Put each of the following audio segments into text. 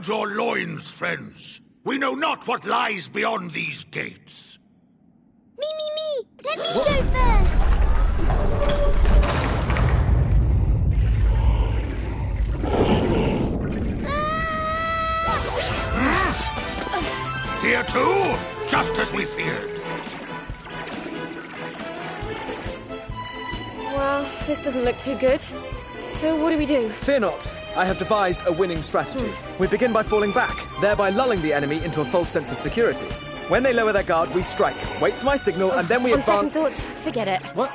Gird your loins, friends. We know not what lies beyond these gates. Me. Let me go first. Here too? Just as we feared. Well, this doesn't look too good. So what do we do? Fear not. I have devised a winning strategy. We begin by falling back, thereby lulling the enemy into a false sense of security. When they lower their guard, we strike. Wait for my signal, and then we On advance... second thoughts, forget it. What?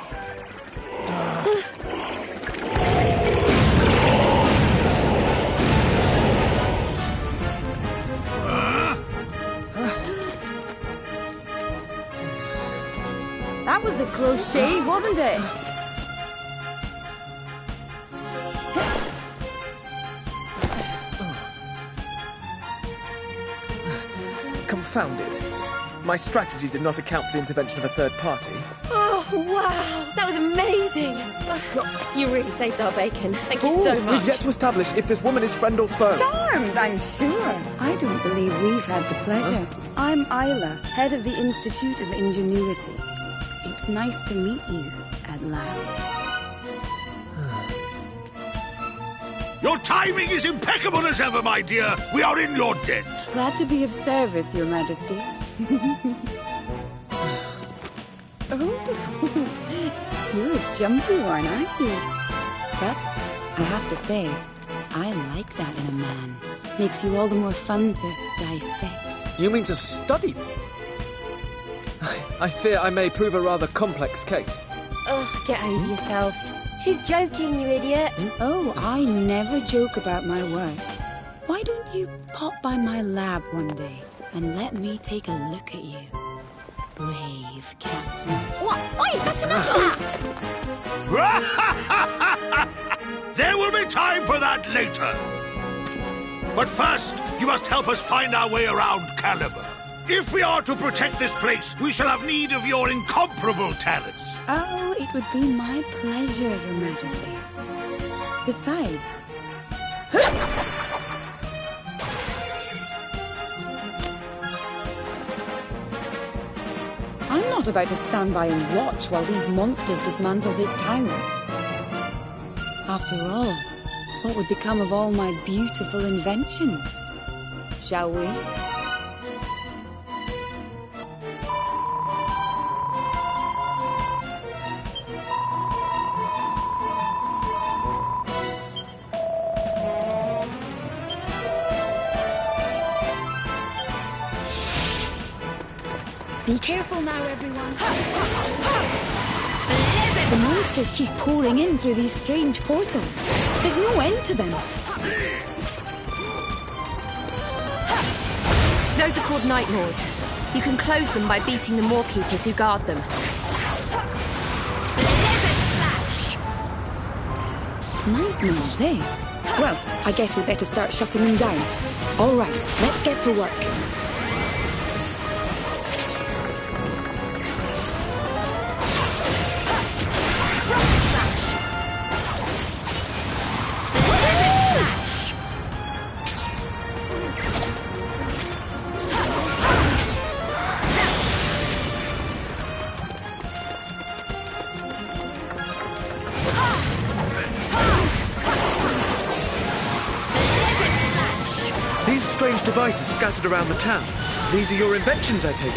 That was a close shave, wasn't it? Confounded. My strategy did not account for the intervention of a third party. Oh, wow! That was amazing! You really saved our bacon. Thank you so much. We've yet to establish if this woman is friend or foe. Charmed, I'm sure. I don't believe we've had the pleasure. I'm Isla, head of the Institute of Ingenuity. It's nice to meet you, at last. Your timing is impeccable as ever, my dear. We are in your debt. Glad to be of service, Your Majesty. Oh, you're a jumpy one, aren't you? But I have to say, I like that in a man. Makes you all the more fun to dissect. You mean to study me? I fear I may prove a rather complex case. Ugh, get over yourself. She's joking, you idiot. Oh, I never joke about my work. Why don't you pop by my lab one day and let me take a look at you? Brave Captain. What? Wait, that's enough of that! There will be time for that later. But first, you must help us find our way around Caliber. If we are to protect this place, we shall have need of your incomparable talents. Oh, it would be my pleasure, Your Majesty. Besides... I'm not about to stand by and watch while these monsters dismantle this town. After all, what would become of all my beautiful inventions? Shall we? Be careful now, everyone. The monsters keep pouring in through these strange portals. There's no end to them. Those are called night maws. You can close them by beating the maw keepers who guard them. Nightmares, eh? Well, I guess we better start shutting them down. All right, let's get to work. Strange devices scattered around the town. These are your inventions, I take it.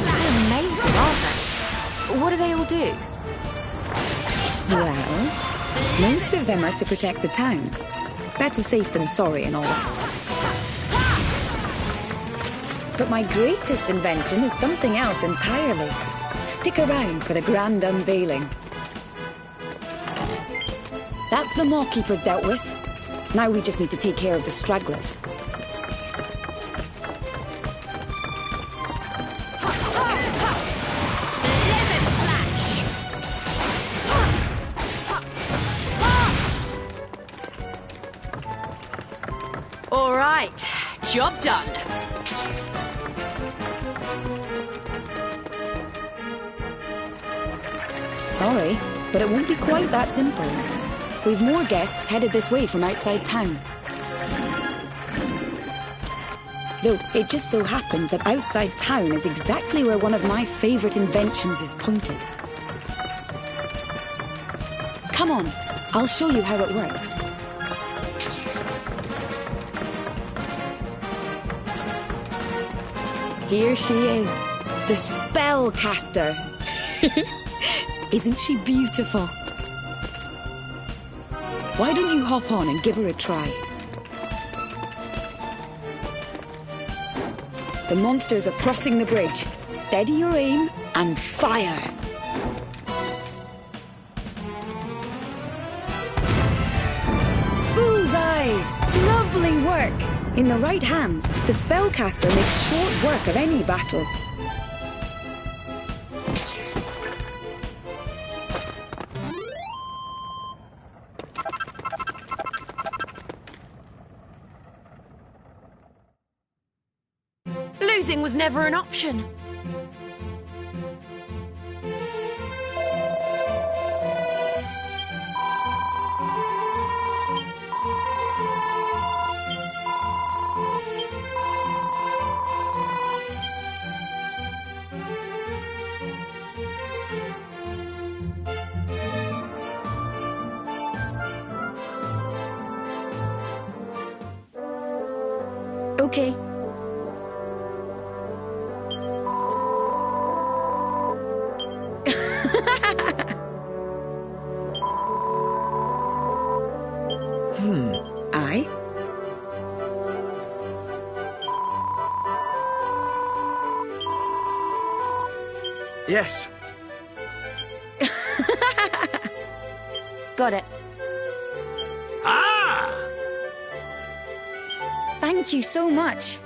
They're amazing, aren't they? What do they all do? Well, most of them are to protect the town. Better safe than sorry and all that. But my greatest invention is something else entirely. Stick around for the grand unveiling. That's the maw keepers dealt with. Now we just need to take care of the stragglers. All right, job done. Sorry, but it won't be quite that simple. We've more guests headed this way from outside town. Though, it just so happens that outside town is exactly where one of my favourite inventions is pointed. Come on, I'll show you how it works. Here she is, the spellcaster. Isn't she beautiful? Why don't you hop on and give her a try? The monsters are crossing the bridge. Steady your aim and fire. Bullseye! Lovely work! In the right hands, the spellcaster makes short work of any battle. Losing was never an option. Okay. I? Yes. Got it. Ah! Thank you so much.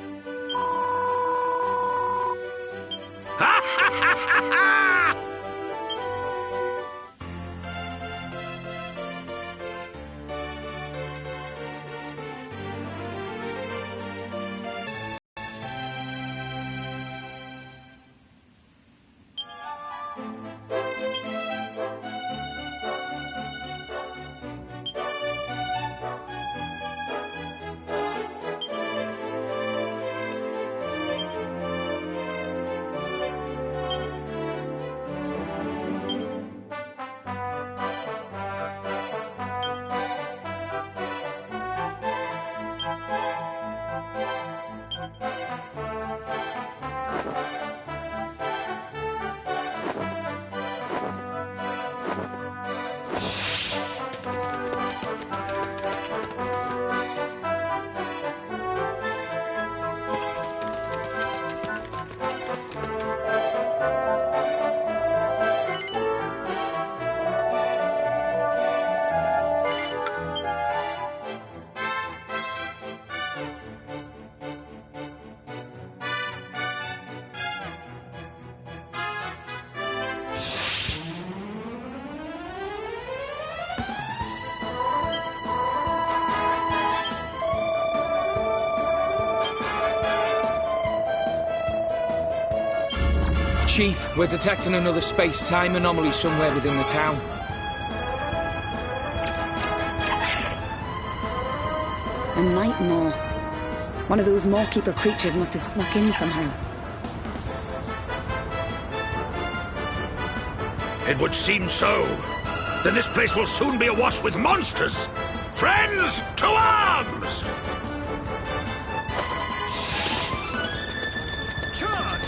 Chief, we're detecting another space-time anomaly somewhere within the town. A night maw. One of those Maw-keeper creatures must have snuck in somehow. It would seem so. Then this place will soon be awash with monsters. Friends, to arms! Charge!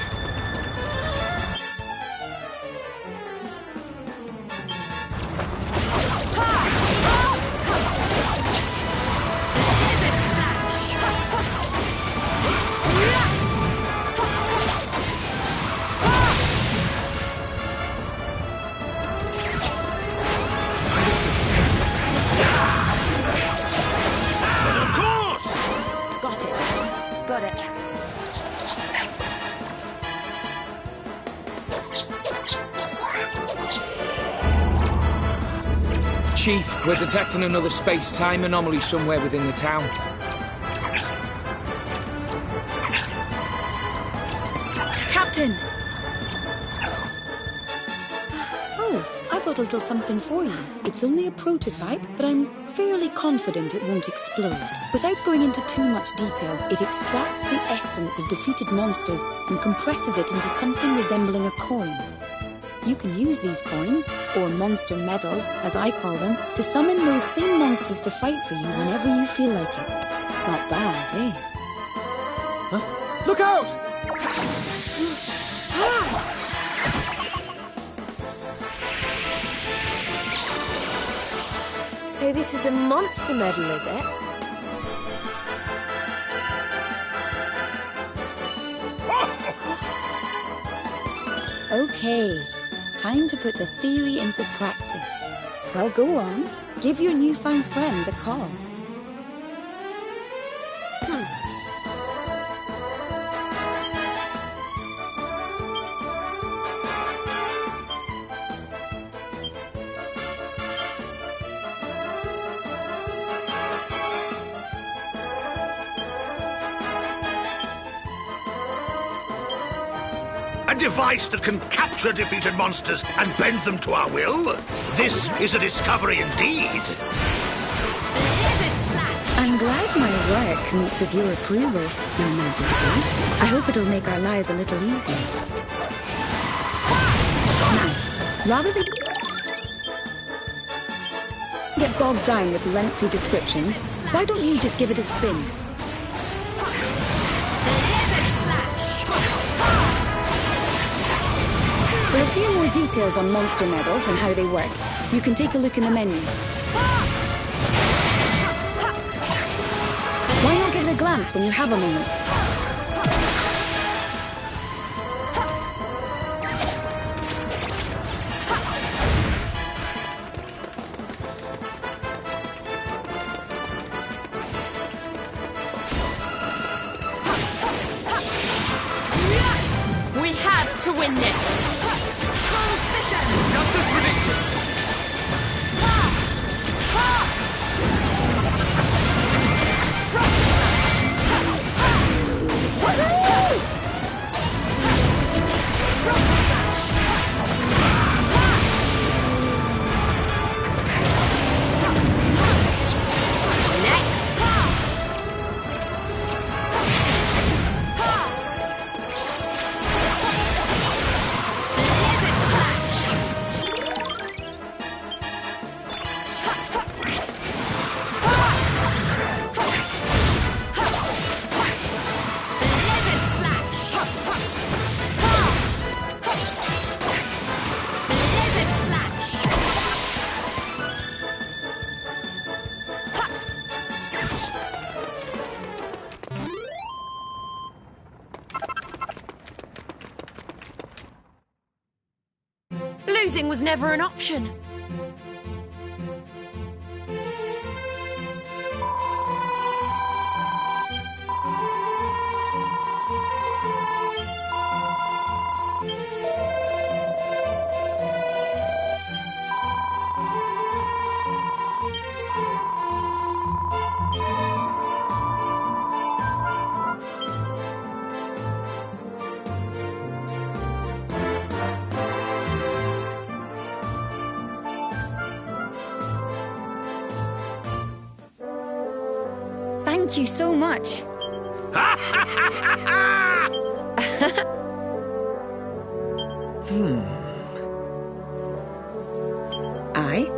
Chief, we're detecting another space-time anomaly somewhere within the town. Captain! Oh, I've got a little something for you. It's only a prototype, but I'm fairly confident it won't explode. Without going into too much detail, it extracts the essence of defeated monsters and compresses it into something resembling a coin. You can use these coins, or monster medals, as I call them, to summon those same monsters to fight for you whenever you feel like it. Not bad, eh? Huh? Look out! So this is a monster medal, is it? Okay, time to put the theory into practice. Well, go on. Give your newfound friend a call. A device that can capture defeated monsters and bend them to our will? This is a discovery indeed. I'm glad my work meets with your approval, Your Majesty. I hope it'll make our lives a little easier. Now, rather than get bogged down with lengthy descriptions, why don't you just give it a spin? For a few more details on monster medals and how they work, you can take a look in the menu. Why not give it a glance when you have a moment? We have to win this! Just as predicted. Losing was never an option. Thank you so much. I?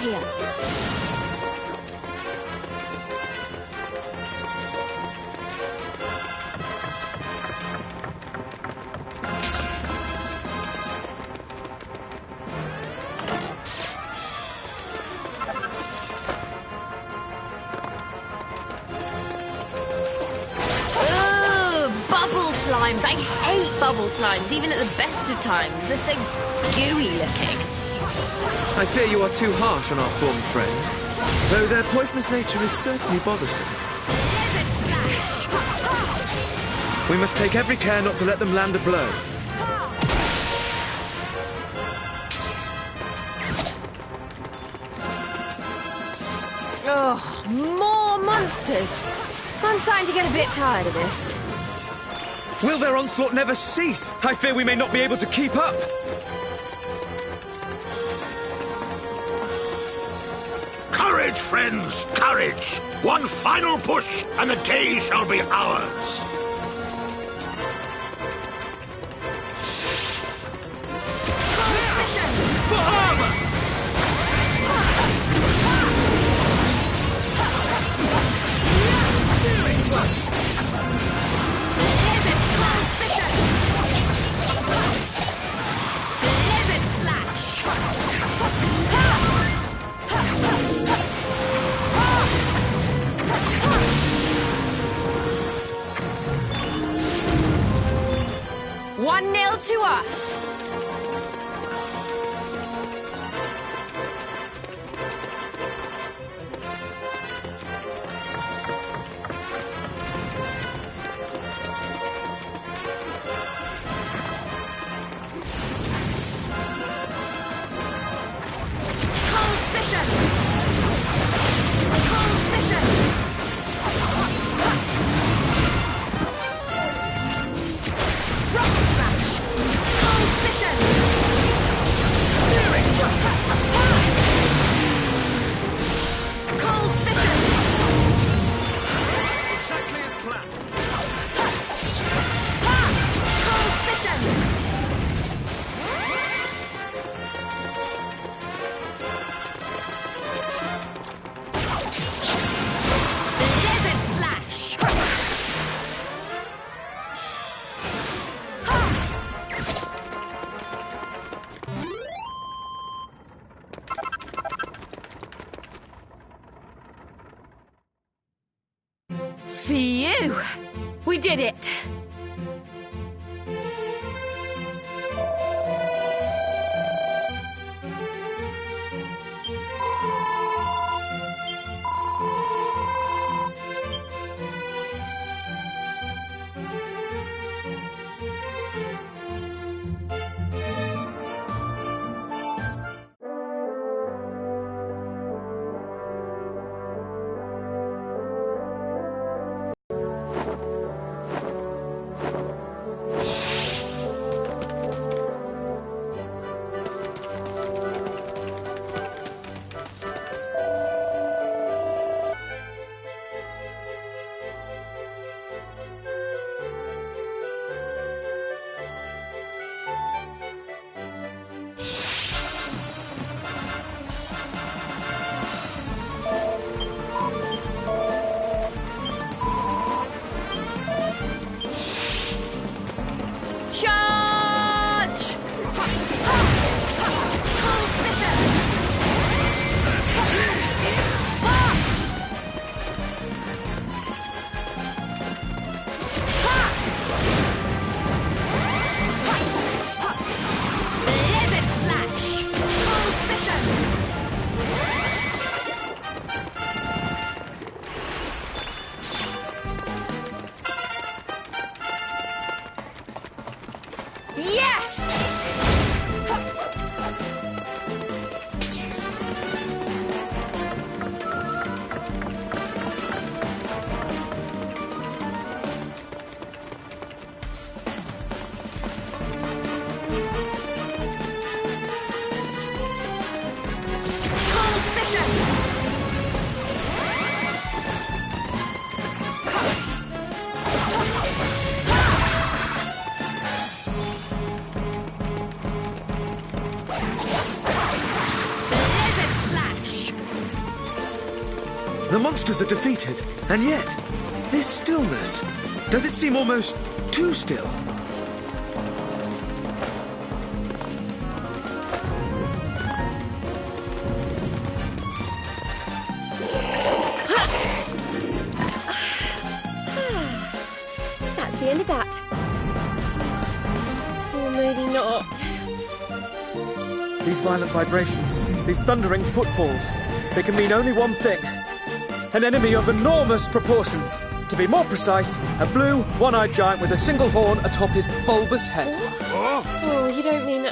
here. Bubble slimes! I hate bubble slimes, even at the best of times. They're so gooey looking. I fear you are too harsh on our former friends, though their poisonous nature is certainly bothersome. We must take every care not to let them land a blow. Oh, more monsters! I'm starting to get a bit tired of this. Will their onslaught never cease? I fear we may not be able to keep up. Courage, friends, courage! One final push, and the day shall be ours. For armor! One nil to us. Exactly as planned. Phew! We did it! The monsters are defeated, and yet, this stillness. Does it seem almost too still? That's the end of that. Or maybe not. These violent vibrations, these thundering footfalls, they can mean only one thing. An enemy of enormous proportions. To be more precise, a blue, one-eyed giant with a single horn atop his bulbous head. Oh, you don't mean...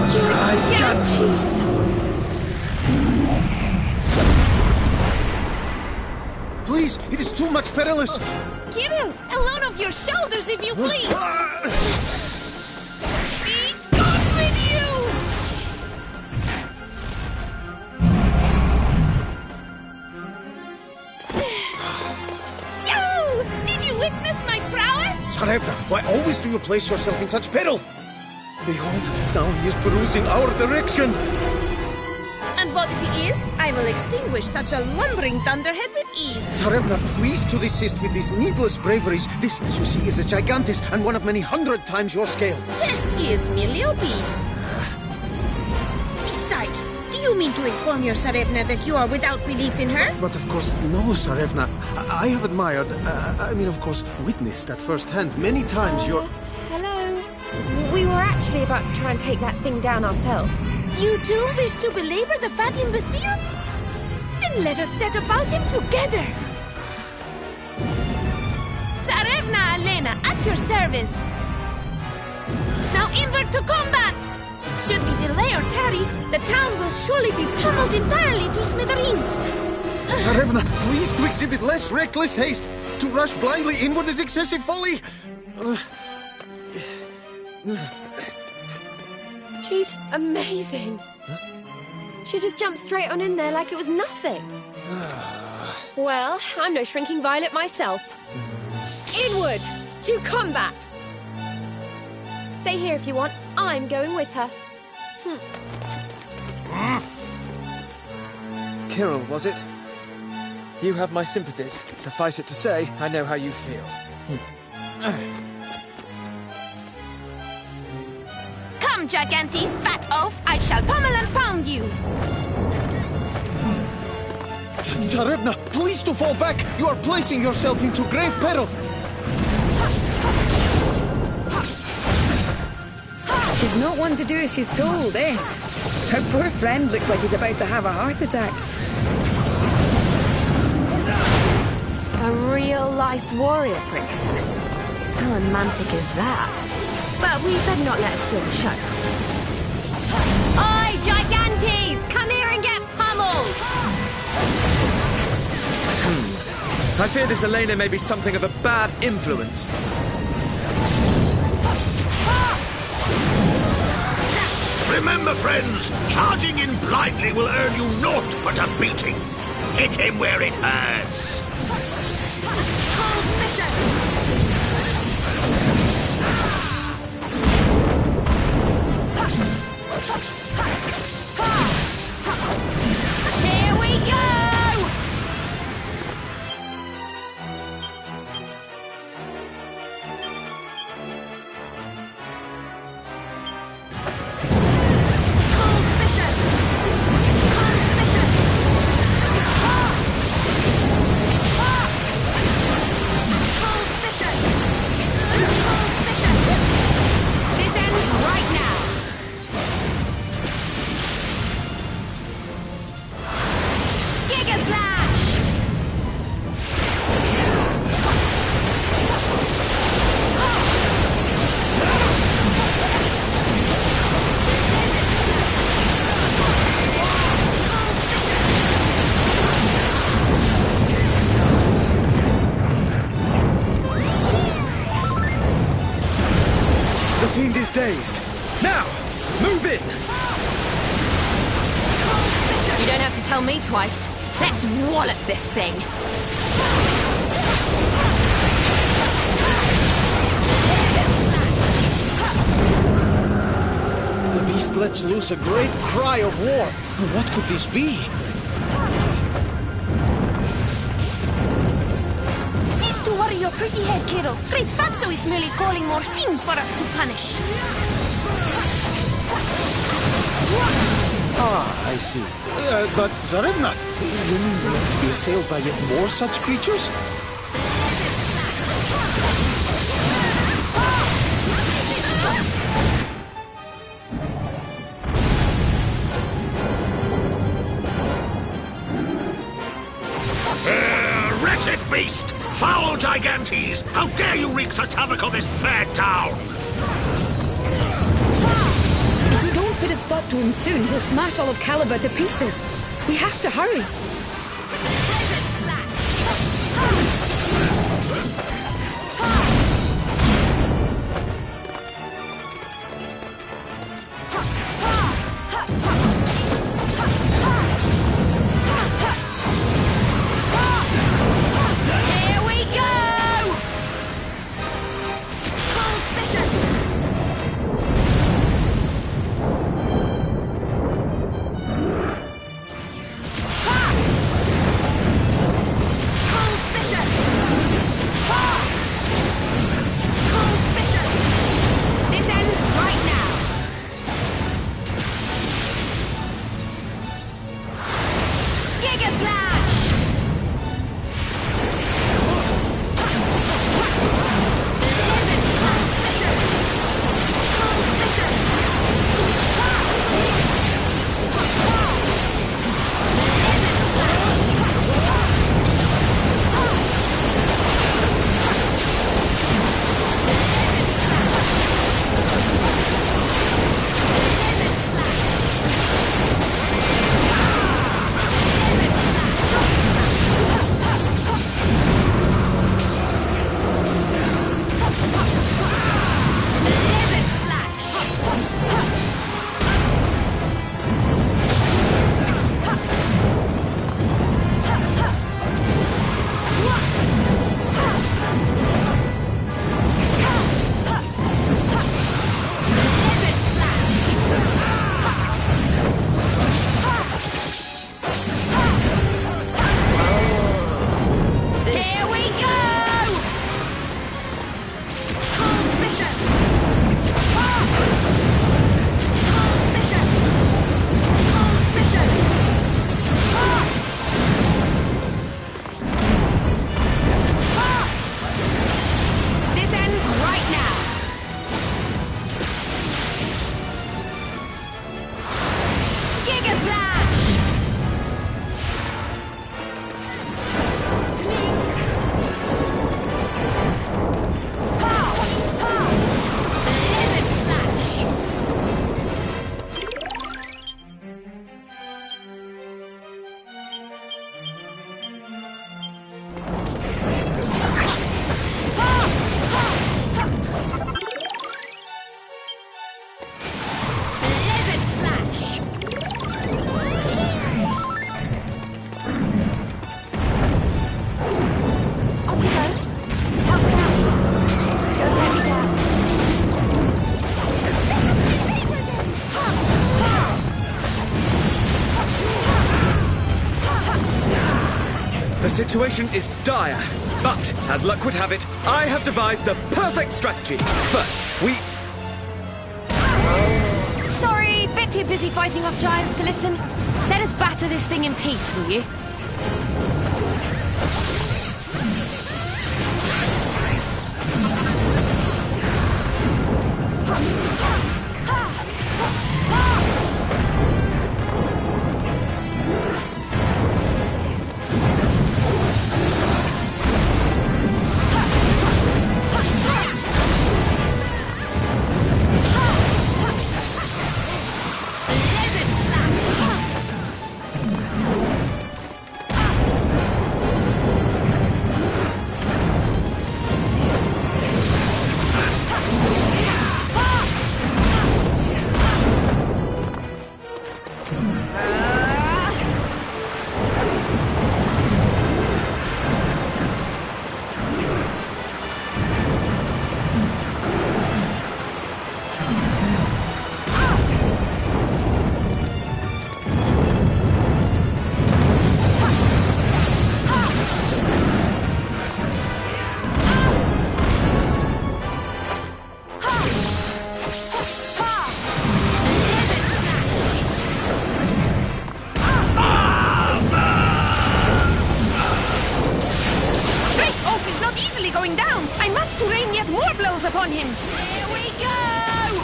Gigantes! Please, it is too much perilous. Kirill, a load off your shoulders if you please! Be gone with you! Yo! Did you witness my prowess? Tsarevna, why always do you place yourself in such peril? Behold, now he is perusing our direction. And what if he is? I will extinguish such a lumbering thunderhead with ease. Tsarevna, please to desist with these needless braveries. This, as you see, is a gigantis and one of many 100 times your scale. He is merely obese. Besides, do you mean to inform your Tsarevna that you are without belief in her? But of course, no, Tsarevna. I have admired, of course, witnessed at first hand many times your... Hello. We were actually about to try and take that thing down ourselves. You too wish to belabor the fat imbecile? Then let us set about him together. Tsarevna Elena, at your service. Now inward to combat! Should we delay or tarry, the town will surely be pummeled entirely to smithereens. Tsarevna, please to exhibit less reckless haste. To rush blindly inward is excessive folly. She's amazing. She just jumped straight on in there like it was nothing. Well, I'm no shrinking violet myself. Inward to combat. Stay here if you want. I'm going with her. Kirill, was it? You have my sympathies. Suffice it to say, I know how you feel. Come, Gigantes, fat oaf! I shall pummel and pound you! Tsarevna, please to fall back! You are placing yourself into grave peril! She's not one to do as she's told, eh? Her poor friend looks like he's about to have a heart attack. A real-life warrior princess. How romantic is that? But we better not let her steal the show. Oi, Gigantes! Come here and get pummeled! I fear this Elena may be something of a bad influence. Remember, friends, charging in blindly will earn you naught but a beating. Hit him where it hurts. Here we go! This ends right now. Giga Slash! The fiend is dazed. Now, move in! You don't have to tell me twice. Let's wallop this thing. lets loose a great cry of war. What could this be? Cease to worry your pretty head, Carol. Great Fatso is merely calling more fiends for us to punish. Ah, I see. But Tsarevna, you mean we have to be assailed by yet more such creatures? Wretched beast! Foul Gigantes! How dare you wreak such havoc on this fair town! If we don't put a stop to him soon, he'll smash all of Caliber to pieces. We have to hurry. The situation is dire, but, as luck would have it, I have devised the perfect strategy. First, we... Sorry, bit too busy fighting off giants to listen. Let us batter this thing in peace, will you? easily going down. I must to rain yet more blows upon him. Here we go!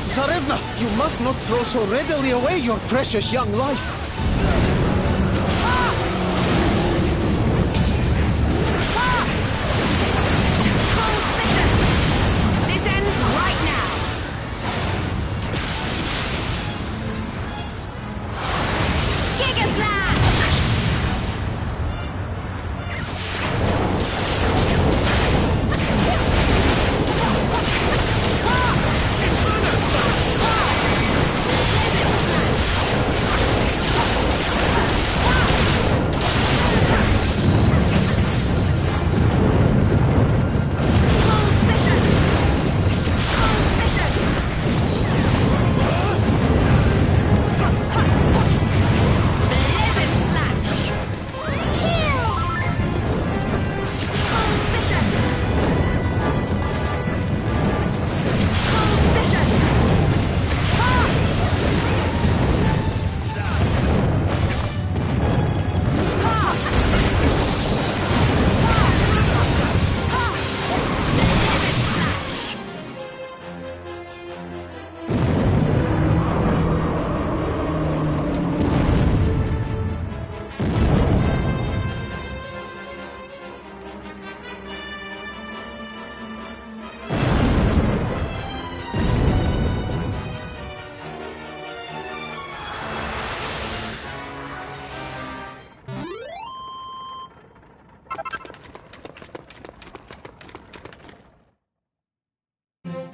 Tsarevna, you must not throw so readily away your precious young life. This ends right now. Giga Slash!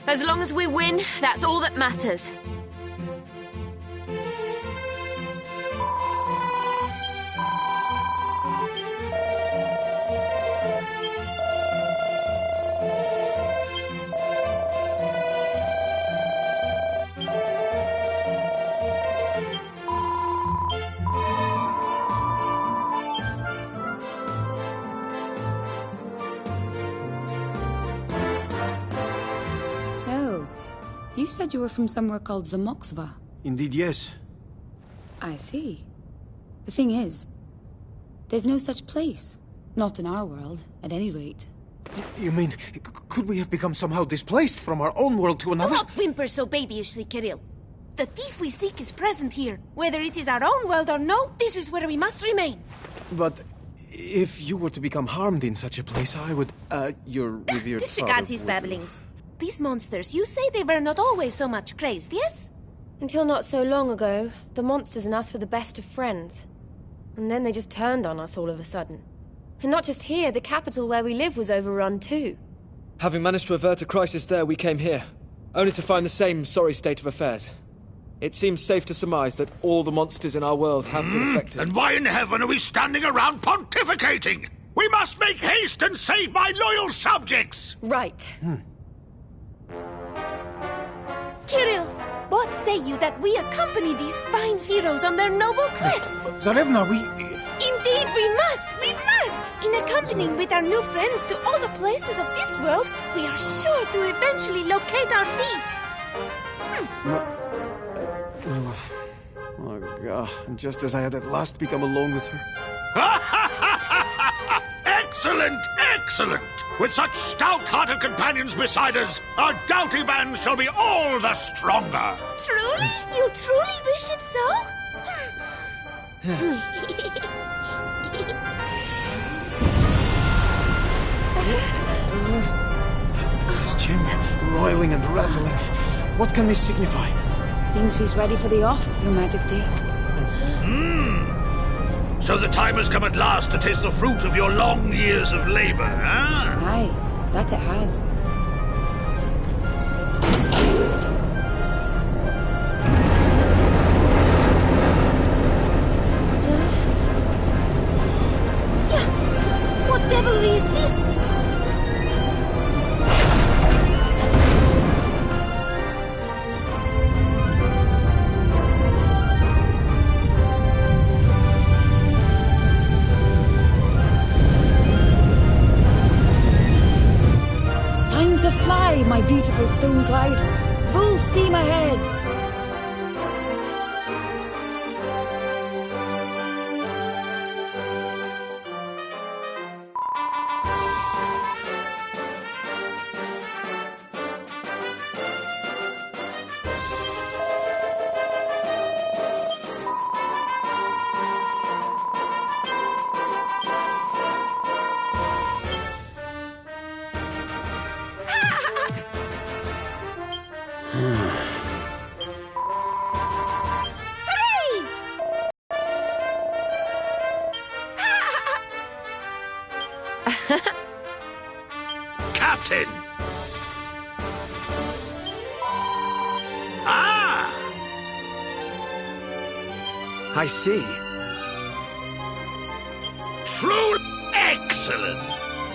As long as we win, that's all that matters. So, you said you were from somewhere called Zamoxva. Indeed, yes. I see. The thing is, there's no such place. Not in our world, at any rate. You mean, could we have become somehow displaced from our own world to another? Do not whimper so babyishly, Kirill. The thief we seek is present here. Whether it is our own world or no, this is where we must remain. But if you were to become harmed in such a place, I would, your revered Disregard father his would- babblings. These monsters, you say they were not always so much crazed, yes? Until not so long ago, the monsters and us were the best of friends. And then they just turned on us all of a sudden. And not just here, the capital where we live was overrun too. Having managed to avert a crisis there, we came here, only to find the same sorry state of affairs. It seems safe to surmise that all the monsters in our world have been affected. And why in heaven are we standing around pontificating? We must make haste and save my loyal subjects! Right. Kirill, what say you that we accompany these fine heroes on their noble quest? Tsarevna, we... Indeed, we must! We must! In accompanying with our new friends to all the places of this world, we are sure to eventually locate our thief. Oh, God. And just as I had at last become alone with her. Excellent! Excellent! With such stout-hearted companions beside us, our doughty band shall be all the stronger! Truly? You truly wish it so? This chamber, roiling and rattling. What can this signify? Seems she's ready for the off, Your Majesty. So the time has come at last to taste the fruit of your long years of labor, huh? Aye, that it has. What devilry is this? Time to fly, my beautiful stone cloud. Full steam ahead. Captain! Ah! I see. True excellent!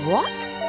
What?